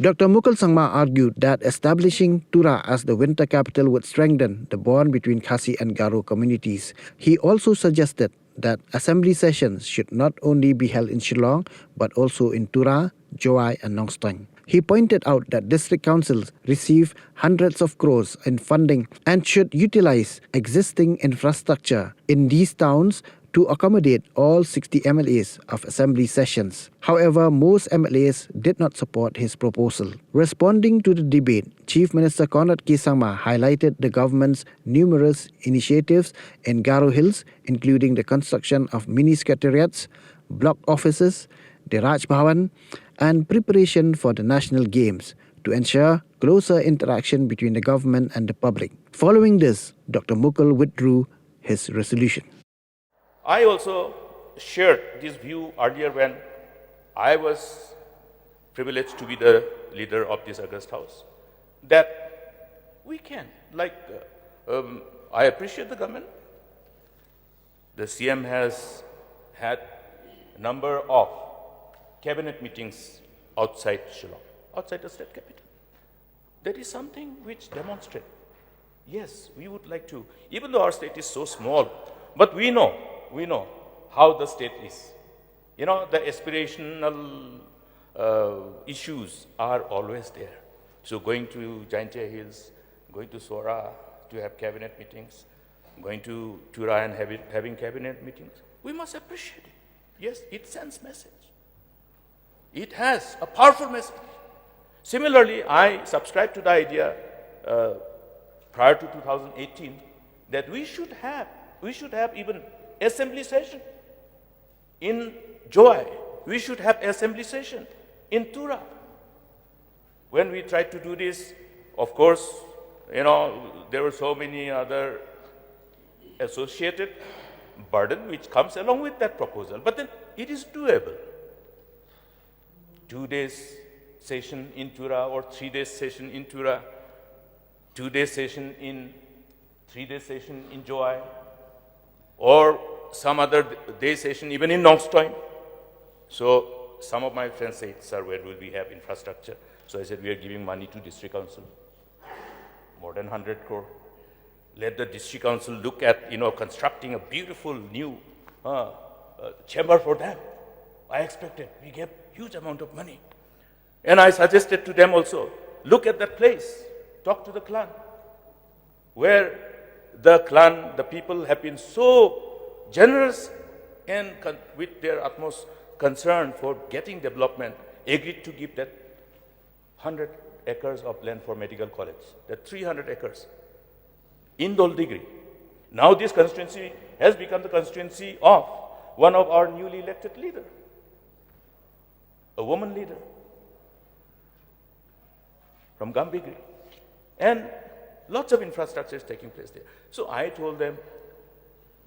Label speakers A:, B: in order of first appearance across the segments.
A: Dr. Mukul Sangma argued that establishing Tura as the winter capital would strengthen the bond between Khasi and Garo communities. He also suggested that assembly sessions should not only be held in Shillong but also in Tura, Jowai, and Nongstoiñ. He pointed out that district councils receive hundreds of crores in funding and should utilize existing infrastructure in these towns to accommodate all 60 MLAs of assembly sessions. However, most MLAs did not support his proposal. Responding to the debate, Chief Minister Conrad K. Sangma highlighted the government's numerous initiatives in Garo Hills, including the construction of mini secretariats, block offices, the Raj Bhavan, and preparation for the national games to ensure closer interaction between the government and the public. Following this, Dr. Mukul withdrew his resolution.
B: I also shared this view earlier when I was privileged to be the leader of this August House, that we can, I appreciate the government. The CM has had a number of cabinet meetings outside Shillong, outside the state capital. That is something which demonstrates, yes, we would like to, even though our state is so small, but we know how the state is. You know, the aspirational issues are always there. So going to Jaintia Hills, going to Sora to have cabinet meetings, going to Tura and having cabinet meetings, we must appreciate it. Yes, it sends message. It has a powerful message. Similarly, I subscribe to the idea prior to 2018 that we should have even assembly session in Jowai. We should have assembly session in Tura. When we tried to do this, of course, you know, there were so many other associated burden which comes along with that proposal. But then it is doable. 2 days session in Tura or 3 days session in Tura, 2 days session in 3 days session in Jowai, or some other day session even in Nongstoiñ. So some of my friends said, sir, where will we have infrastructure? So I said, we are giving money to district council, more than 100 crore. Let the district council look at, constructing a beautiful new chamber for them. I expected, we gave huge amount of money. And I suggested to them also, look at that place, talk to the clan, where the people have been so generous and with their utmost concern for getting development, agreed to give that 100 acres of land for medical college, that 300 acres in Doldigri. Now this constituency has become the constituency of one of our newly elected leader, a woman leader from Gambigri. And lots of infrastructure is taking place there. So I told them,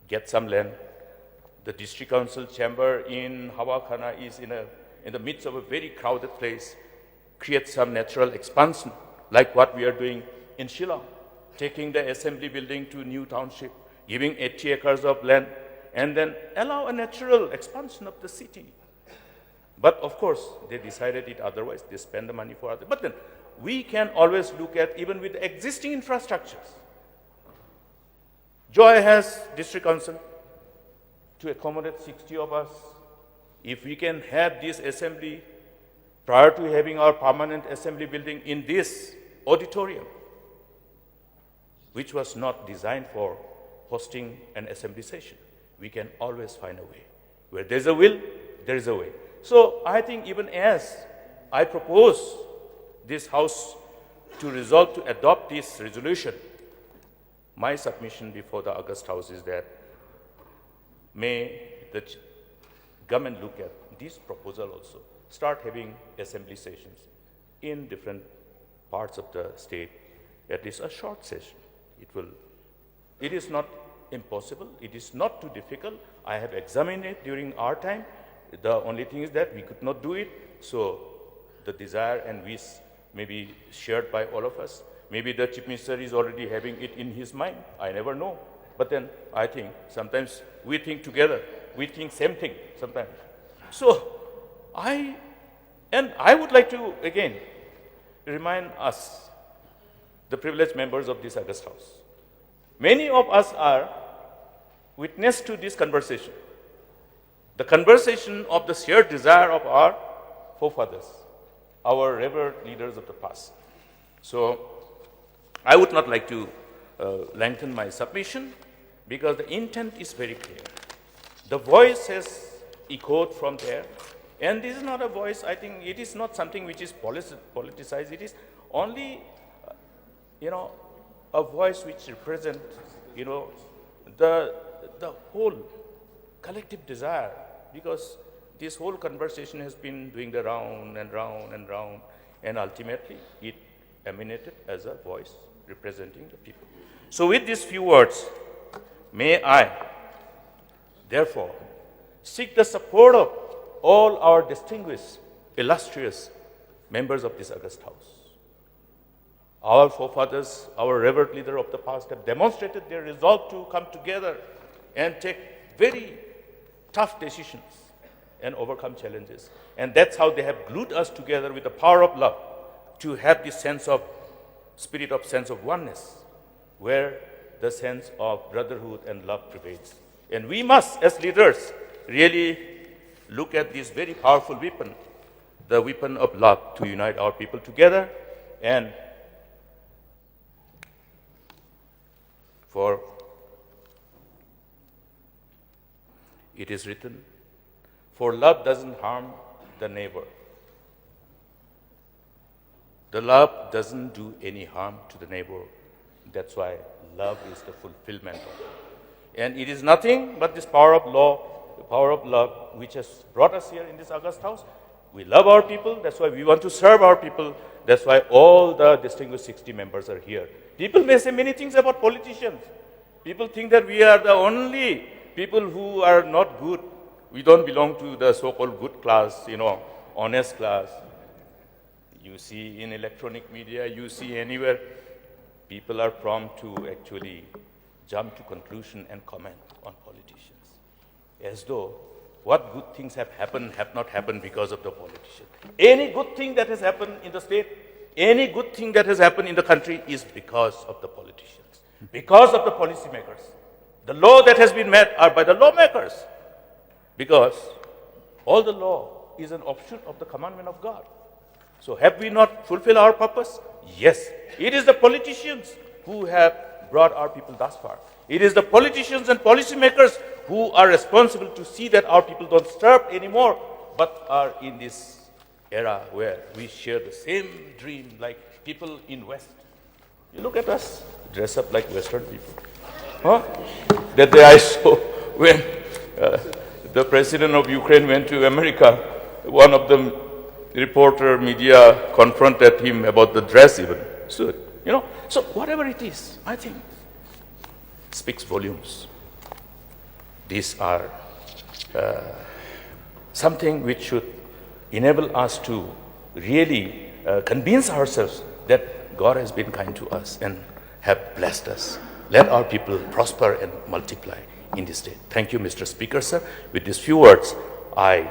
B: get some land. The district council chamber in Hawakhana is in the midst of a very crowded place. Create some natural expansion, like what we are doing in Shillong, taking the assembly building to new township, giving 80 acres of land, and then allow a natural expansion of the city. But of course, they decided it otherwise. They spend the money for others. But then we can always look at, even with existing infrastructures. Jowai has district council to accommodate 60 of us. If we can have this assembly prior to having our permanent assembly building in this auditorium, which was not designed for hosting an assembly session, we can always find a way. Where there's a will, there is a way. So I think even as I propose this House to resolve to adopt this resolution, my submission before the August House is that may the government look at this proposal also, start having assembly sessions in different parts of the state, at least a short session. It is not impossible, it is not too difficult. I have examined it during our time. The only thing is that we could not do it, so the desire and wish may be shared by all of us. Maybe the Chief Minister is already having it in his mind, I never know. But then I think sometimes we think together, we think same thing sometimes. So I would like to again remind us, the privileged members of this August House. Many of us are witness to this conversation, the conversation of the shared desire of our forefathers, our revered leaders of the past. So I would not like to lengthen my submission because the intent is very clear. The voice has echoed from there, and this is not a voice, I think it is not something which is politicized, it is only, a voice which represents, the whole collective desire, because this whole conversation has been doing the round and round and round, and ultimately it emanated as a voice representing the people. So with these few words, may I, therefore, seek the support of all our distinguished, illustrious members of this August House. Our forefathers, our revered leader of the past have demonstrated their resolve to come together and take very tough decisions and overcome challenges. And that's how they have glued us together with the power of love to have this spirit of sense of oneness, where the sense of brotherhood and love prevails. And we must, as leaders, really look at this very powerful weapon, the weapon of love, to unite our people together. And for it is written, for love doesn't harm the neighbor. The love doesn't do any harm to the neighbor. That's why love is the fulfillment of it. And it is nothing but this power of law, the power of love, which has brought us here in this August House. We love our people. That's why we want to serve our people. That's why all the distinguished 60 members are here. People may say many things about politicians. People think that we are the only people who are not good. We don't belong to the so-called good class, honest class. You see in electronic media, you see anywhere, people are prompt to actually jump to conclusion and comment on politicians, as though what good things have not happened because of the politician. Any good thing that has happened in the state, any good thing that has happened in the country is because of the politicians, because of the policymakers. The law that has been made are by the lawmakers, because all the law is an offshoot of the commandment of God. So have we not fulfilled our purpose? Yes. It is the politicians who have brought our people thus far. It is the politicians and policymakers who are responsible to see that our people don't starve anymore, but are in this era where we share the same dream like people in West. You look at us, dress up like Western people. That day I saw when the president of Ukraine went to America, one of the reporter media confronted him about the dress even. So, so whatever it is, I think, speaks volumes. These are something which should enable us to really convince ourselves that God has been kind to us and have blessed us. Let our people prosper and multiply in this day. Thank you, Mr. Speaker, sir. With these few words, I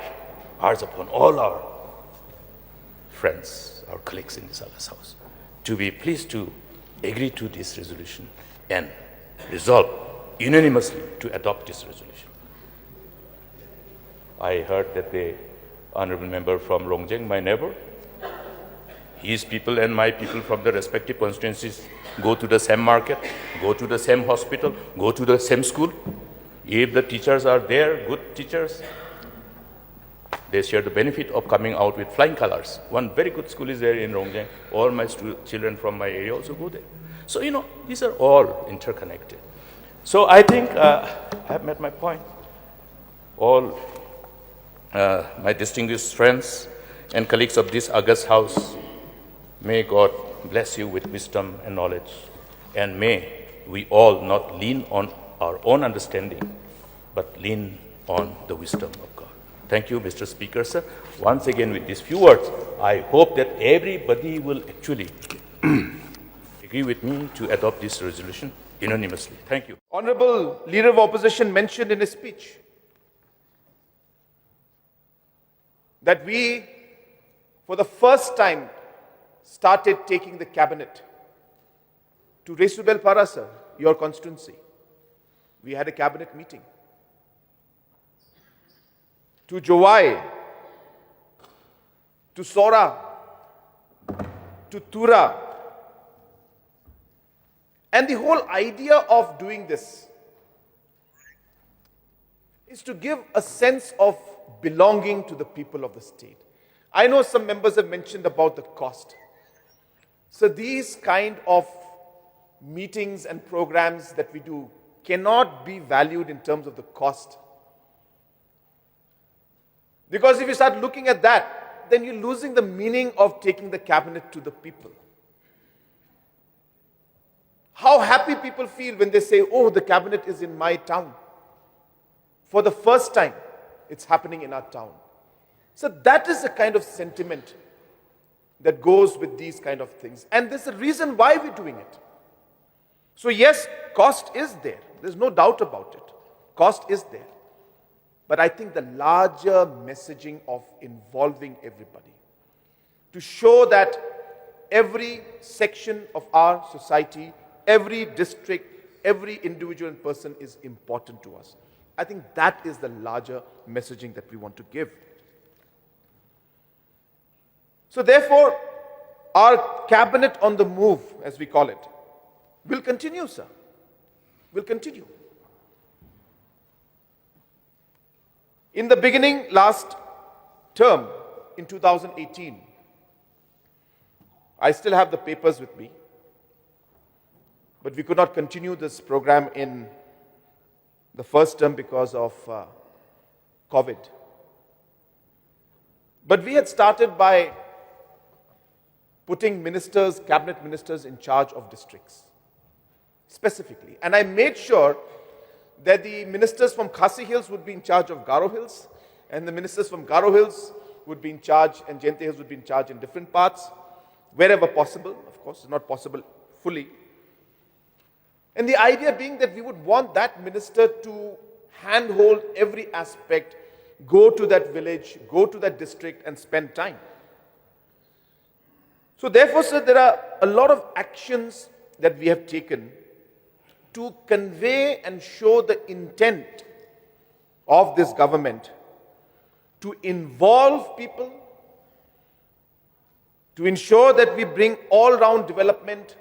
B: urge upon all our friends, our colleagues in this August House, to be pleased to agree to this resolution and resolve unanimously to adopt this resolution. I heard that the honorable member from Rongjeng, my neighbor, his people and my people from the respective constituencies go to the same market, go to the same hospital, go to the same school. If the teachers are there, good teachers, they share the benefit of coming out with flying colors. One very good school is there in Rongjeng. All my children from my area also go there. So, these are all interconnected. So I think I have made my point. All my distinguished friends and colleagues of this August House, may God bless you with wisdom and knowledge. And may we all not lean on our own understanding, but lean on the wisdom of God. Thank you, Mr. Speaker, sir. Once again, with these few words, I hope that everybody will actually agree with me to adopt this resolution unanimously. Thank you.
C: Honorable Leader of Opposition mentioned in his speech that we, for the first time started taking the cabinet to Resubel sir, your constituency. We had a cabinet meeting. To Jowai, to Sora, to Tura. And the whole idea of doing this is to give a sense of belonging to the people of the state. I know some members have mentioned about the cost. So these kind of meetings and programs that we do cannot be valued in terms of the cost. Because if you start looking at that, then you're losing the meaning of taking the cabinet to the people. How happy people feel when they say, oh, the cabinet is in my town. For the first time, it's happening in our town. So that is the kind of sentiment that goes with these kind of things. And there's a reason why we're doing it. So yes, cost is there. There's no doubt about it. Cost is there. But I think the larger messaging of involving everybody, to show that every section of our society, every district, every individual person is important to us. I think that is the larger messaging that we want to give. So therefore, our cabinet on the move, as we call it, will continue, sir. Will continue. In the beginning, last term, in 2018, I still have the papers with me, but we could not continue this program in the first term because of COVID. But we had started by putting ministers, cabinet ministers in charge of districts, specifically. And I made sure that the ministers from Khasi Hills would be in charge of Garo Hills, and the ministers from Garo Hills would be in charge, and Jayante Hills would be in charge in different parts, wherever possible. Of course, it's not possible fully. And the idea being that we would want that minister to handhold every aspect, go to that village, go to that district and spend time. So therefore, sir, there are a lot of actions that we have taken to convey and show the intent of this government to involve people, to ensure that we bring all-round development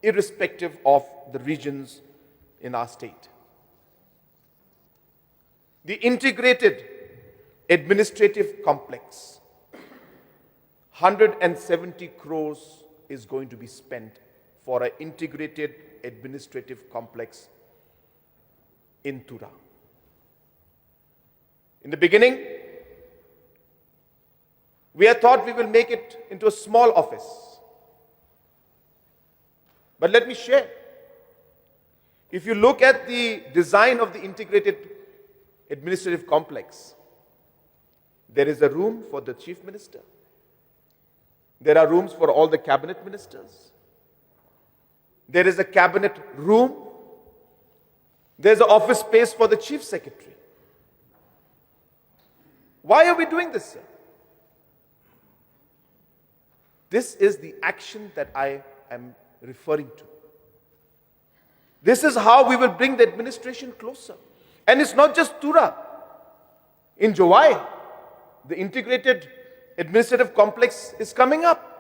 C: irrespective of the regions in our state. The integrated administrative complex, 170 crores is going to be spent for an integrated administrative complex in Tura. In the beginning, we had thought we will make it into a small office. But let me share. If you look at the design of the integrated administrative complex, there is a room for the chief minister. There are rooms for all the cabinet ministers. There is a cabinet room. There's an office space for the chief secretary. Why are we doing this, sir? This is the action that I am referring to. This is how we will bring the administration closer. And it's not just Tura. In Jowai, the integrated administrative complex is coming up.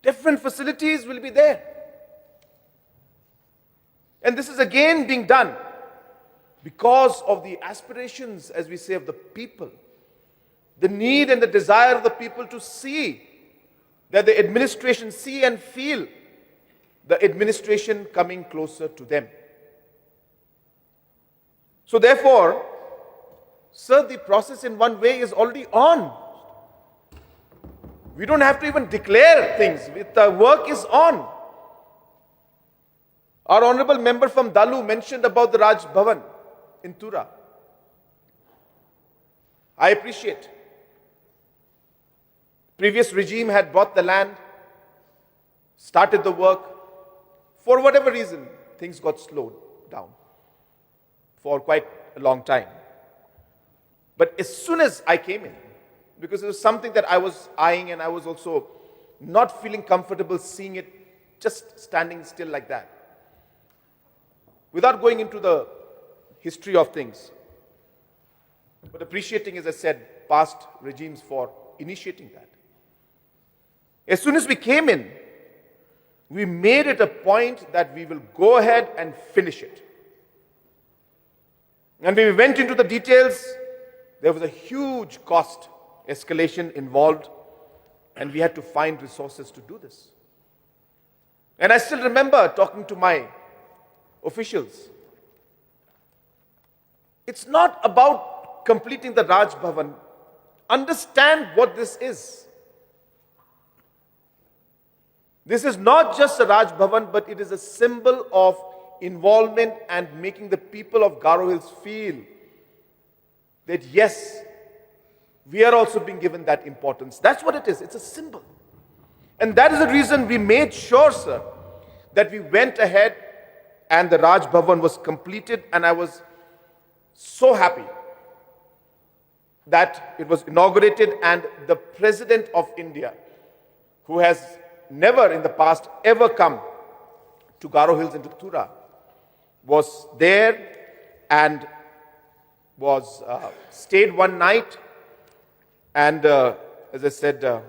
C: Different facilities will be there. And this is again being done because of the aspirations, as we say, of the people. The need and the desire of the people to see that the administration, see and feel the administration coming closer to them. So therefore, sir, the process in one way is already on. We don't have to even declare things. The work is on. Our honorable member from Dalu mentioned about the Raj Bhavan in Tura. I appreciate. Previous regime had bought the land, started the work. For whatever reason, things got slowed down for quite a long time. But as soon as I came in, because it was something that I was eyeing, and I was also not feeling comfortable seeing it just standing still like that. Without going into the history of things, but appreciating, as I said, past regimes for initiating that. As soon as we came in, we made it a point that we will go ahead and finish it. And when we went into the details, there was a huge cost escalation involved, and we had to find resources to do this. And I still remember talking to my officials. It's not about completing the Raj Bhavan. Understand what this is. This is not just a Raj Bhavan, but it is a symbol of involvement and making the people of Garo Hills feel that yes, we are also being given that importance. That's what it is. It's a symbol. And that is the reason we made sure, sir, that we went ahead and the Raj Bhavan was completed, and I was so happy that it was inaugurated, and the President of India, who has never in the past ever come to Garo Hills and to Tura, was there and was stayed one night, and as I said,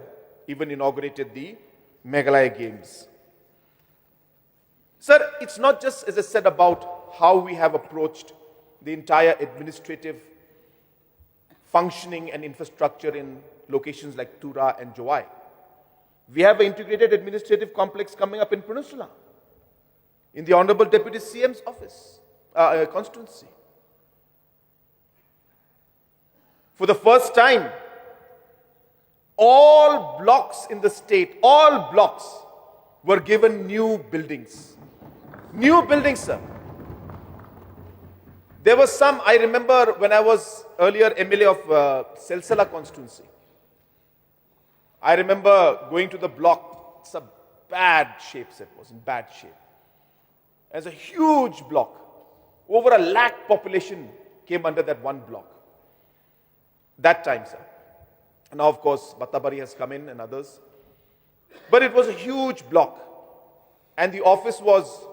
C: even inaugurated the Meghalaya Games. Sir, it's not just, as I said, about how we have approached the entire administrative functioning and infrastructure in locations like Tura and Jowai. We have an integrated administrative complex coming up in Peninsula, in the Honorable Deputy CM's office, constituency. For the first time, all blocks in the state, all blocks were given new buildings. New buildings, sir. There was some, I remember when I was earlier MLA of Silsila constituency. I remember going to the block. It's a bad shape, sir. It was in bad shape. As a huge block. Over 1 lakh population came under that one block. That time, sir. And now, of course, Battabari has come in and others. But it was a huge block. And the office was,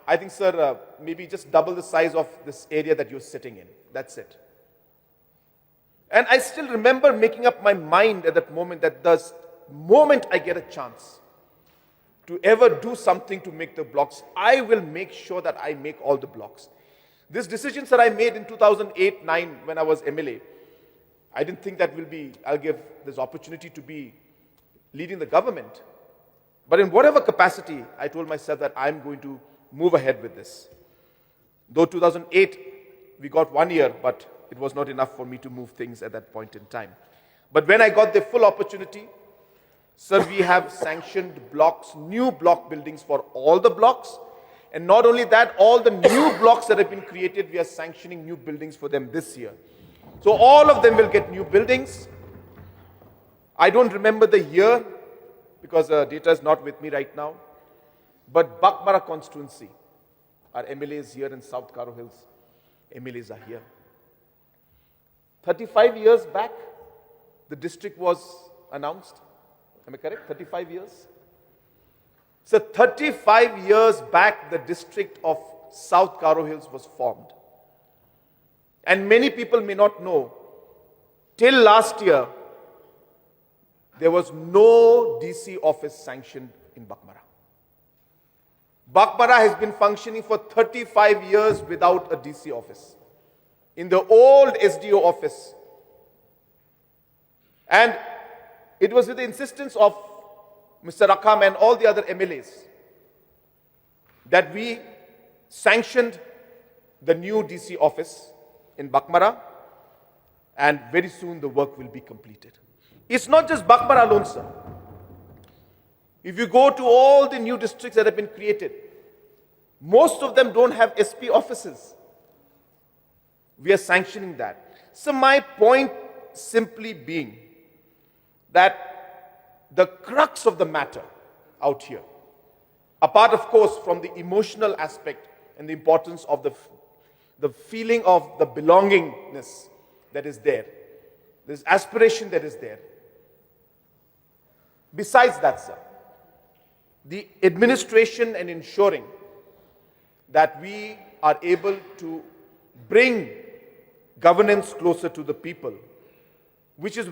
C: I think, sir, maybe just double the size of this area that you're sitting in. That's it. And I still remember making up my mind at that moment that the moment I get a chance to ever do something to make the blocks, I will make sure that I make all the blocks. These decisions that I made in 2008-9 when I was MLA, I didn't think that I'll give this opportunity to be leading the government. But in whatever capacity, I told myself that I'm going to move ahead with this. Though 2008, we got 1 year, but it was not enough for me to move things at that point in time. But when I got the full opportunity, sir, we have sanctioned blocks, new block buildings for all the blocks. And not only that, all the new blocks that have been created, we are sanctioning new buildings for them this year. So all of them will get new buildings. I don't remember the year because data is not with me right now. But Bakmara constituency, our MLAs here in South Garo Hills, MLAs are here. 35 years back, the district was announced. Am I correct? 35 years? So 35 years back, the district of South Garo Hills was formed. And many people may not know, till last year, there was no DC office sanctioned in Bakmara. Bakmara has been functioning for 35 years without a DC office, in the old SDO office. And it was with the insistence of Mr. Rakam and all the other MLAs that we sanctioned the new DC office in Bakmara, and very soon the work will be completed. It's not just Bakmara alone, sir. If you go to all the new districts that have been created, most of them don't have SP offices. We are sanctioning that. So my point simply being that the crux of the matter out here, apart of course from the emotional aspect and the importance of the feeling of the belongingness that is there, There's aspiration that is there. Besides that, sir, the administration and ensuring that we are able to bring governance closer to the people, which is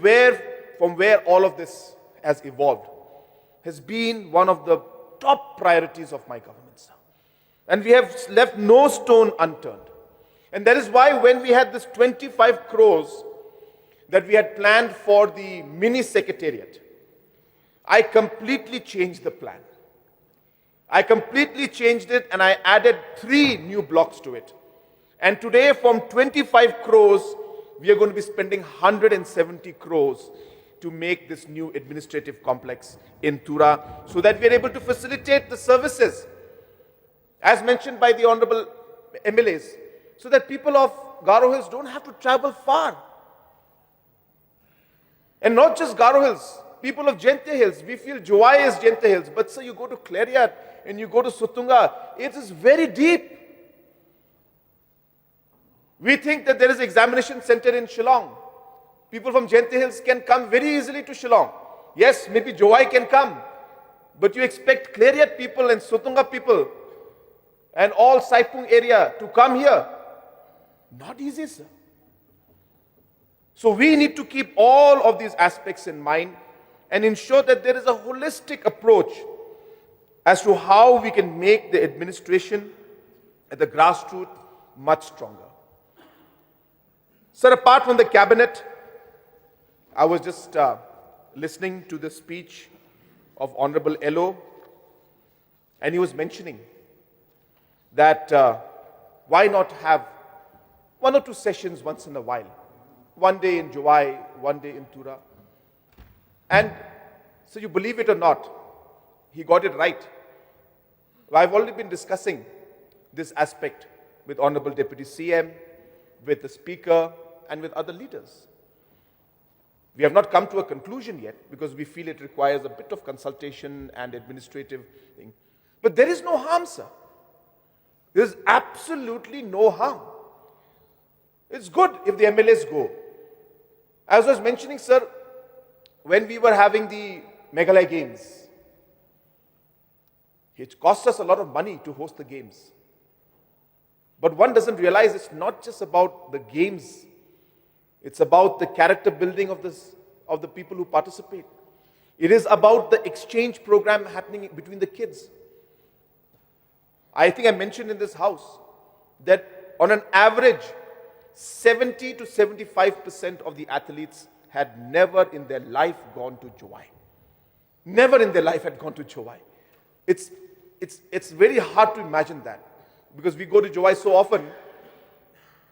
C: from where all of this has evolved, has been one of the top priorities of my government, sir. And we have left no stone unturned. And that is why when we had this 25 crores that we had planned for the mini secretariat, I completely changed the plan. I completely changed it and I added 3 new blocks to it. And today from 25 crores, we are going to be spending 170 crores to make this new administrative complex in Tura so that we are able to facilitate the services, as mentioned by the Honorable MLAs, so that people of Garo Hills don't have to travel far. And not just Garo Hills, people of Jente Hills, we feel Jowai is Jente Hills, but sir, you go to Clariat and you go to Sutunga, it is very deep. We think that there is an examination center in Shillong. People from Jente Hills can come very easily to Shillong. Yes, maybe Jowai can come, but you expect Clariat people and Sutunga people and all Saipung area to come here. Not easy, sir. So we need to keep all of these aspects in mind and ensure that there is a holistic approach as to how we can make the administration at the grassroots much stronger. Sir, apart from the cabinet, I was just listening to the speech of Honorable Elo, and he was mentioning that why not have 1 or 2 sessions once in a while. One day in Jowai, one day in Tura. And so you believe it or not, he got it right. I've already been discussing this aspect with Honorable Deputy CM, with the Speaker, and with other leaders. We have not come to a conclusion yet because we feel it requires a bit of consultation and administrative thing. But there is no harm, sir. There is absolutely no harm. It's good if the MLAs go. As I was mentioning, sir, when we were having the Meghalaya Games, it cost us a lot of money to host the games. But one doesn't realize it's not just about the games. It's about the character building of the people who participate. It is about the exchange program happening between the kids. I think I mentioned in this house that on an average, 70 to 75% of the athletes had never in their life gone to Jowai. Never in their life had gone to Jowai. It's very hard to imagine that because we go to Jowai so often,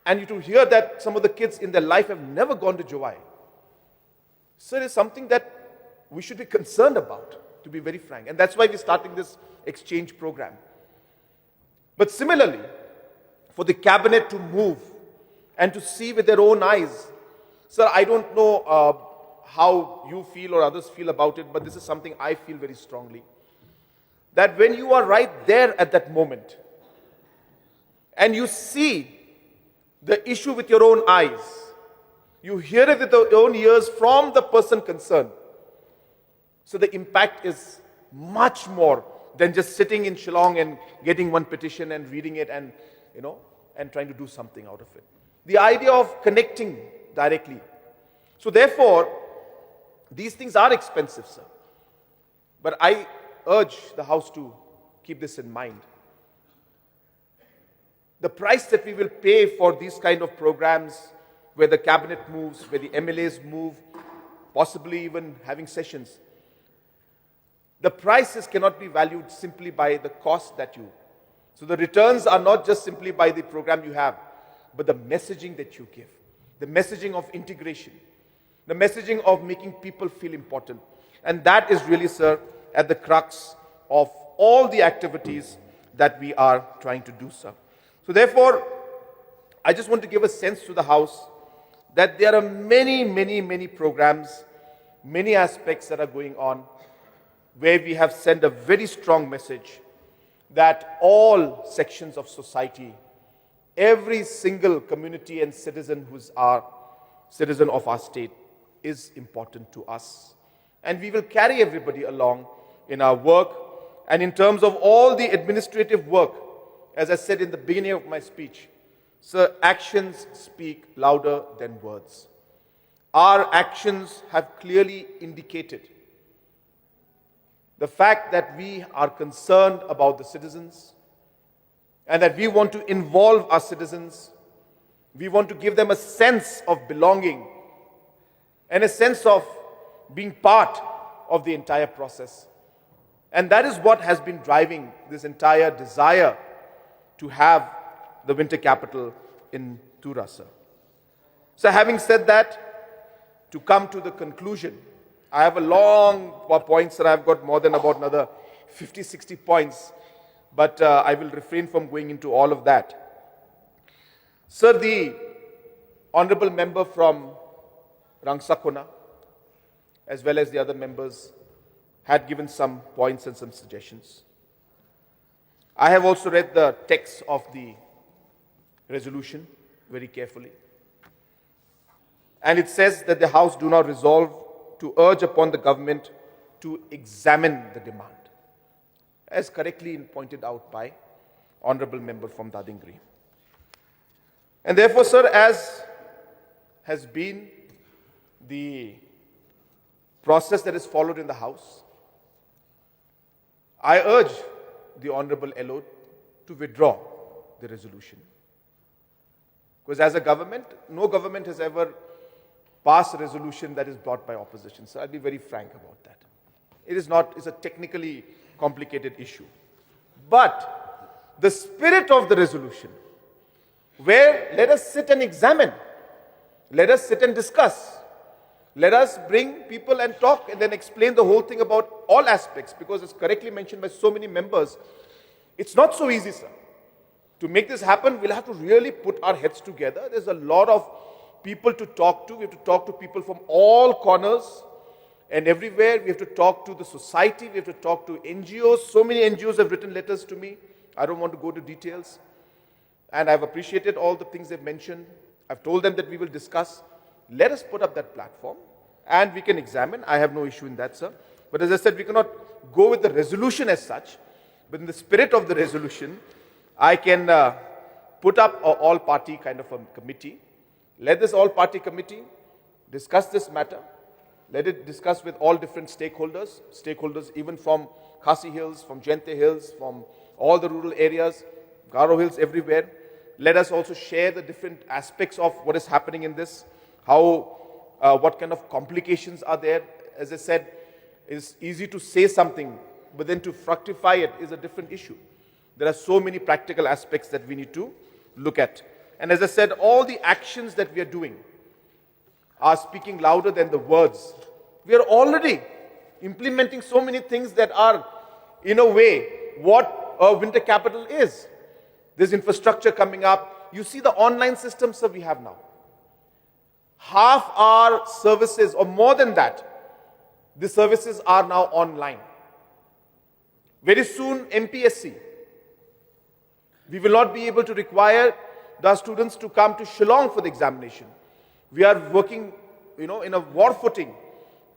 C: and you to hear that some of the kids in their life have never gone to Jowai. So it is something that we should be concerned about, to be very frank. And that's why we're starting this exchange program. But similarly, for the cabinet to move and to see with their own eyes, sir, I don't know how you feel or others feel about it, but this is something I feel very strongly. That when you are right there at that moment, and you see the issue with your own eyes, you hear it with your own ears from the person concerned. So the impact is much more than just sitting in Shillong and getting one petition and reading it and, and trying to do something out of it. The idea of connecting directly. So therefore, these things are expensive, sir. But I urge the House to keep this in mind. The price that we will pay for these kind of programs, where the cabinet moves, where the MLAs move, possibly even having sessions, the prices cannot be valued simply by the cost that you. So the returns are not just simply by the program you have, but the messaging that you give, the messaging of integration, the messaging of making people feel important. And that is really, sir, at the crux of all the activities that we are trying to do, sir. So therefore, I just want to give a sense to the House that there are many, many, many programs, many aspects that are going on where we have sent a very strong message that all sections of society, every single community and citizen who's our citizen of our state, is important to us. And we will carry everybody along in our work. And in terms of all the administrative work, as I said in the beginning of my speech, sir, actions speak louder than words. Our actions have clearly indicated the fact that we are concerned about the citizens and that we want to involve our citizens. We want to give them a sense of belonging and a sense of being part of the entire process. And that is what has been driving this entire desire to have the winter capital in Tura, sir. So having said that, to come to the conclusion, I have a long point, sir. I've got more than about another 50, 60 points, but I will refrain from going into all of that. Sir, the honorable member from Rangsakona, as well as the other members, had given some points and some suggestions. I have also read the text of the resolution very carefully. And it says that the House do now resolve to urge upon the government to examine the demand, as correctly pointed out by honorable member from Dadingri. And therefore, sir, as has been the process that is followed in the House, I urge the Honorable LO to withdraw the resolution. Because as a government, no government has ever passed a resolution that is brought by opposition. So I'll be very frank about that. It's a technically complicated issue. But the spirit of the resolution, where let us sit and examine, let us sit and discuss, let us bring people and talk and then explain the whole thing about all aspects, because it's correctly mentioned by so many members. It's not so easy, sir. To make this happen, we'll have to really put our heads together. There's a lot of people to talk to. We have to talk to people from all corners and everywhere. We have to talk to the society. We have to talk to NGOs. So many NGOs have written letters to me. I don't want to go to details. And I've appreciated all the things they've mentioned. I've told them that we will discuss. Let us put up that platform and we can examine. I have no issue in that, sir. But as I said, we cannot go with the resolution as such. But in the spirit of the resolution, I can put up an all-party kind of a committee. Let this all-party committee discuss this matter. Let it discuss with all different stakeholders even from Khasi Hills, from Jente Hills, from all the rural areas, Garo Hills, everywhere. Let us also share the different aspects of what is happening in this, what kind of complications are there. As I said, it's easy to say something, but then to fructify it is a different issue. There are so many practical aspects that we need to look at. And as I said, all the actions that we are doing are speaking louder than the words. We are already implementing so many things that are, in a way, what a winter capital is. There's infrastructure coming up. You see the online systems that we have now. Half our services, or more than that, the services are now online. Very soon, MPSC. We will not be able to require the students to come to Shillong for the examination. We are working, in a war footing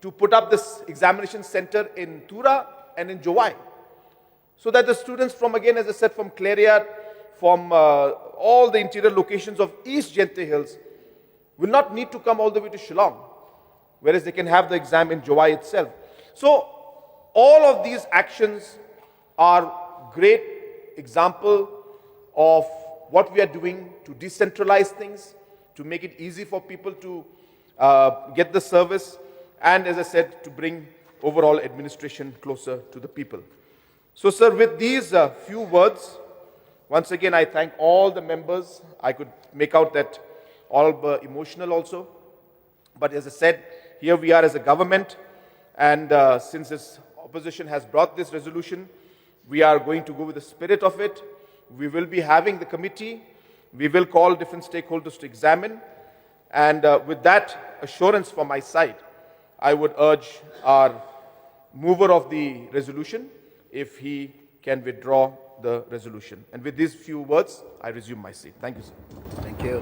C: to put up this examination center in Tura and in Jowai, so that the students from, again, as I said, from Clariat, from all the interior locations of East Jente Hills will not need to come all the way to Shillong, whereas they can have the exam in Jowai itself. So all of these actions are great example of what we are doing to decentralize things, to make it easy for people to get the service, and as I said, to bring overall administration closer to the people. So, sir, with these few words, once again, I thank all the members. I could make out that all were emotional also. But as I said, here we are as a government, and since this opposition has brought this resolution, we are going to go with the spirit of it. We will be having the committee. We will call different stakeholders to examine. And with that assurance from my side, I would urge our mover of the resolution if he can withdraw the resolution. And with these few words, I resume my seat. Thank you, sir.
A: Thank you.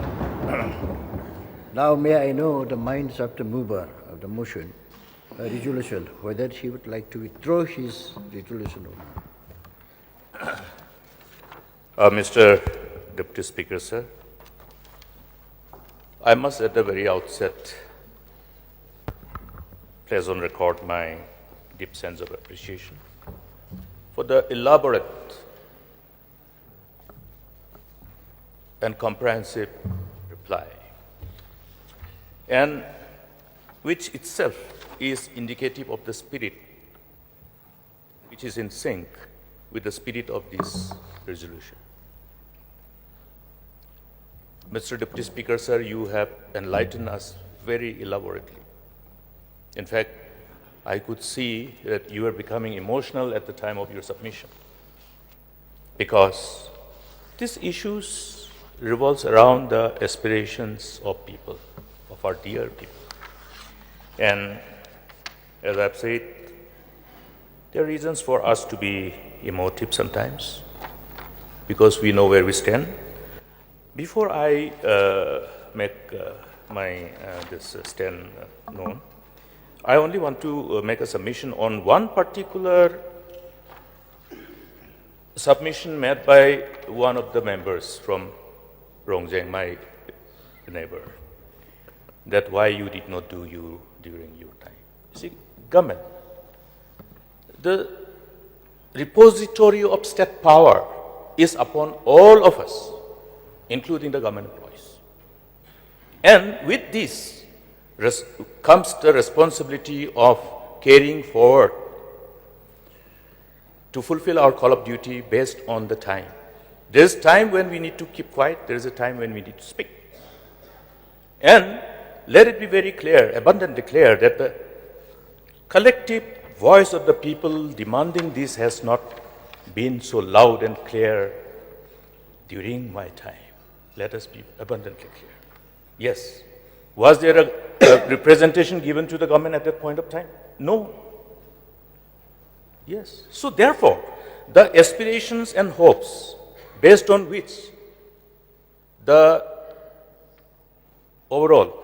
A: Now may I know the minds of the mover of the motion, resolution, whether he would like to withdraw his resolution or not.
B: Mr. Deputy Speaker, sir, I must at the very outset place on record my deep sense of appreciation for the elaborate and comprehensive reply, and which itself is indicative of the spirit which is in sync with the spirit of this resolution. Mr. Deputy Speaker, sir, you have enlightened us very elaborately. In fact, I could see that you were becoming emotional at the time of your submission, because these issues revolves around the aspirations of people, of our dear people. And as I've said, there are reasons for us to be emotive sometimes, because we know where we stand. Before I make my this stand known, I only want to make a submission on one particular submission made by one of the members from Nongstoiñ, my neighbor, that why you did not do you during your time. You see, government, the repository of state power is upon all of us, including the government employees. And with this comes the responsibility of carrying forward to fulfill our call of duty based on the time. There is time when we need to keep quiet, there is a time when we need to speak. And let it be very clear, abundantly clear, that the collective voice of the people demanding this has not been so loud and clear during my time. Let us be abundantly clear. Yes. Was there a representation given to the government at that point of time? No. Yes. So therefore, the aspirations and hopes based on which the overall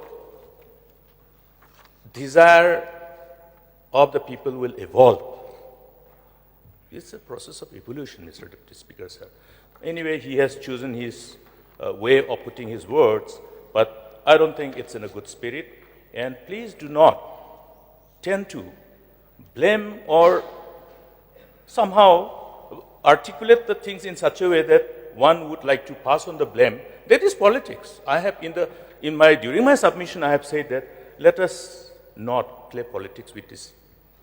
B: desire of the people will evolve. It's a process of evolution, Mr. Deputy Speaker, sir. Anyway, he has chosen his way of putting his words, but I don't think it's in a good spirit. And please do not tend to blame or somehow articulate the things in such a way that one would like to pass on the blame. That is politics. I have during my submission, I have said that let us not play politics with these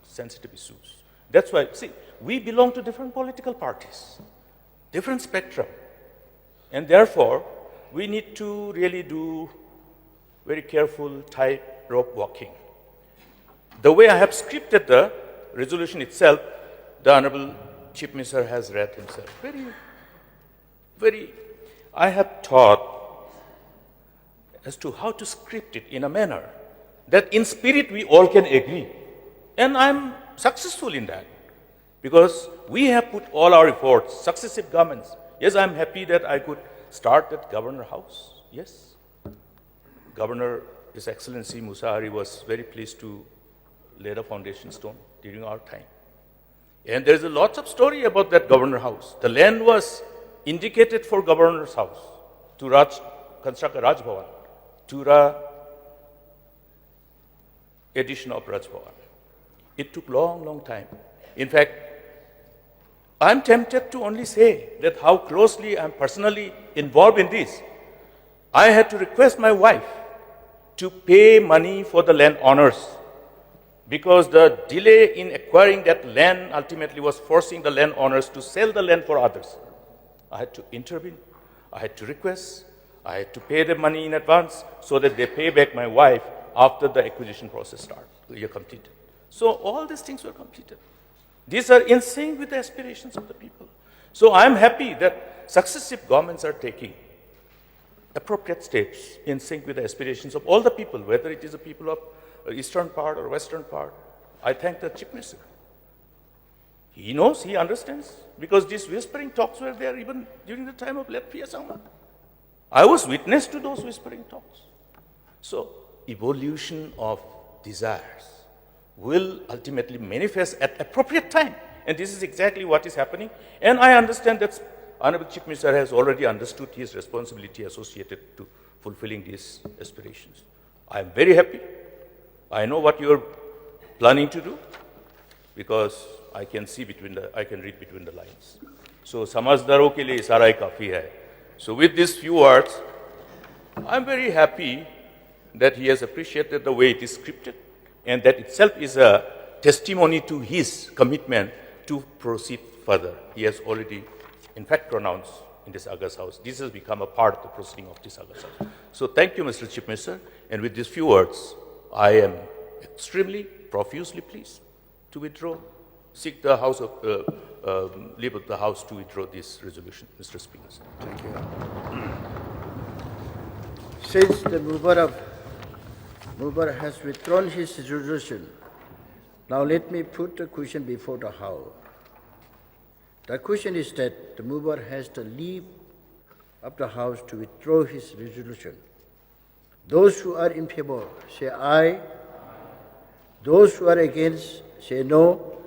B: sensitive issues. That's why, see, we belong to different political parties, different spectrum. And therefore, we need to really do very careful tightrope walking. The way I have scripted the resolution itself, the Honorable Chief Minister has read himself. I have thought as to how to script it in a manner that in spirit we all can agree. And I'm successful in that, because we have put all our efforts, successive governments. Yes, I'm happy that I could start at Governor House. Yes. Governor, His Excellency Musa Hari was very pleased to lay the foundation stone during our time. And there's a lot of story about that Governor House. The land was indicated for Governor's House to construct a Raj Bhavan. Tura edition of Raj Bhavan. It took long time. In fact, I'm tempted to only say that how closely I'm personally involved in this. I had to request my wife to pay money for the land owners, because the delay in acquiring that land ultimately was forcing the land owners to sell the land for others. I had to intervene. I had to request. I had to pay the money in advance so that they pay back my wife after the acquisition process completed. So all these things were completed. These are in sync with the aspirations of the people. So I'm happy that successive governments are taking appropriate steps in sync with the aspirations of all the people, whether it is the people of eastern part or western part. I thank the Chief Minister. He knows, he understands, because these whispering talks were there even during the time of Latviya Sama. I was witness to those whispering talks. So, evolution of desires will ultimately manifest at appropriate time. And this is exactly what is happening. And I understand that Honorable Chief Minister has already understood his responsibility associated to fulfilling these aspirations. I am very happy. I know what you are planning to do because I can read between the lines. So, समझदारों के लिए इशारा ही काफी है. So, with these few words, I am very happy that he has appreciated the way it is scripted, and that itself is a testimony to his commitment to proceed further. He has already, in fact, pronounced in this August House. This has become a part of the proceeding of this August House. So thank you, Mr. Chief Minister. And with these few words, I am extremely profusely pleased to withdraw, seek the House of, leave of the House to withdraw this resolution, Mr. Speaker.
D: Thank you. Since the mover has withdrawn his resolution, now let me put the question before the House. The question is that the mover has the leave of the House to withdraw his resolution. Those who are in favor say aye. Those who are against say no.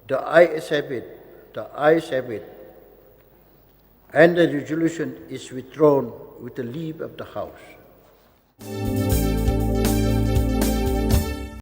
D: The ayes have it. The ayes have it. And the resolution is withdrawn with the leave of the House.